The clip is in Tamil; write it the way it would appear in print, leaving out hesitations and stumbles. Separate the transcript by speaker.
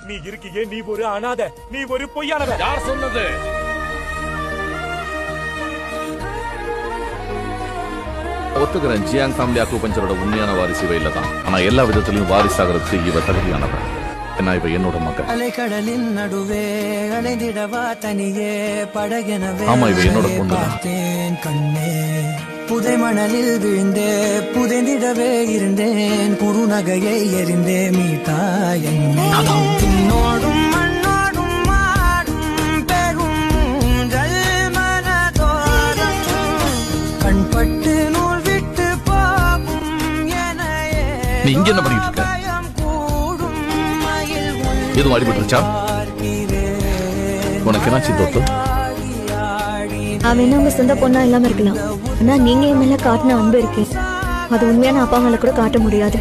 Speaker 1: நீ இருக்கியே, நீ ஒரு அனாதை, நீ ஒரு பொய்யானவன்.
Speaker 2: யார் சொன்னது?
Speaker 3: ஒத்துக்கிறேன், ஜியாங் ஃபேமிலி அக்குபஞ்சரோட உண்மையான வாரிசு இவ இல்லதான். ஆனா எல்லா விதத்திலையும் வாரிசாகிறதுக்கு இவ தகுதியானவன். ஏன்னா இவ என்னோட மகன்.
Speaker 4: அலைக்கடலின் நடுவே அலைந்திடவா தனியே படகெனவே.
Speaker 3: ஆமா, இவ என்னோட பொண்ணு.
Speaker 4: கண்ணே புதை மணலில் விழுந்தே புதைந்திடவே இருந்தேன். குறுநகையை எறிந்தே மீட்டா என்னோடும் மண்ணோடும் மாடும் பெரும் மனதோரம் கண்பட்டு நூல் விட்டு போகும் என.
Speaker 3: நீ இங்க என்ன பண்ணிட்டு இருக்க? எதுவும் அடிபட்டுருச்சா? உனக்கு என்னாச்சு தோத்து?
Speaker 5: அவன் உங்க சொந்த பொண்ணா இல்லாம இருக்கலாம், ஆனா நீங்க என் மேல காட்டின அன்பு இருக்கேன், அது உண்மையான அப்பா மேல கூட காட்ட முடியாது.